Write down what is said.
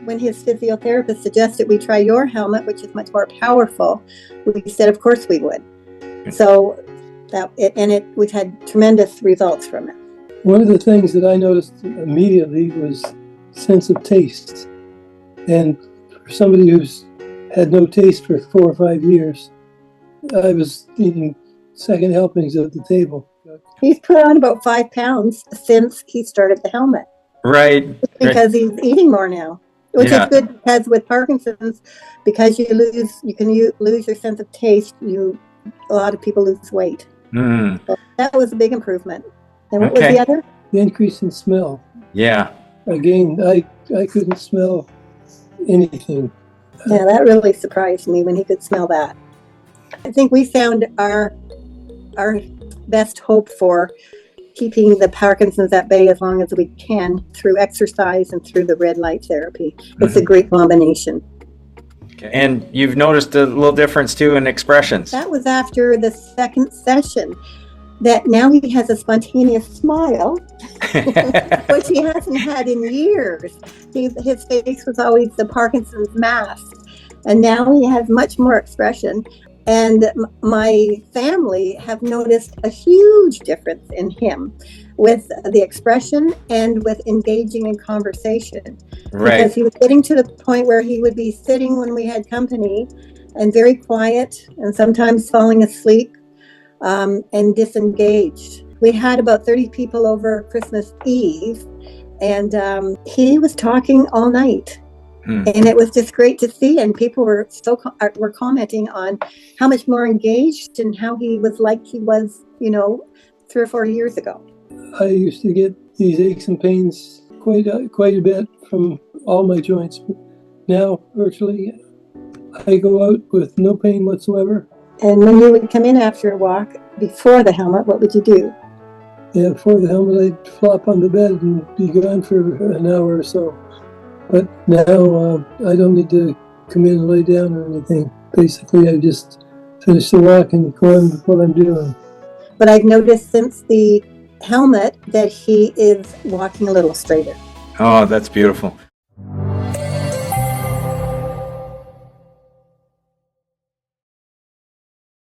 when his physiotherapist suggested we try your helmet, which is much more powerful, we said, of course we would. So we've had tremendous results from it. One of the things that I noticed immediately was sense of taste. And for somebody who's had no taste for 4 or 5 years, I was eating second helpings at the table. He's put on about 5 pounds since he started the helmet. Right. Because he's eating more now, which is good, because with Parkinson's, because you can lose your sense of taste, a lot of people lose weight. So that was a big improvement. And what was the other? The increase in smell. Yeah. Again, I couldn't smell anything. Yeah, that really surprised me when he could smell that. I think we found our best hope for keeping the Parkinson's at bay as long as we can through exercise and through the red light therapy. It's a great combination. Okay. And you've noticed a little difference too in expressions. That was after the second session, that now he has a spontaneous smile, which he hasn't had in years. His face was always the Parkinson's mask, and now he has much more expression. And my family have noticed a huge difference in him with the expression and with engaging in conversation. Right. Because he was getting to the point where he would be sitting when we had company and very quiet and sometimes falling asleep and disengaged. We had about 30 people over Christmas Eve, and he was talking all night. And it was just great to see, and people were commenting on how much more engaged and how he was like he was, 3 or 4 years ago. I used to get these aches and pains quite a bit from all my joints, but now virtually I go out with no pain whatsoever. And when you would come in after a walk before the helmet, what would you do? Yeah, before the helmet, I'd flop on the bed and be gone for an hour or so. But now I don't need to come in and lay down or anything. Basically, I just finish the walk and go on with what I'm doing. But I've noticed since the helmet that he is walking a little straighter. Oh, that's beautiful.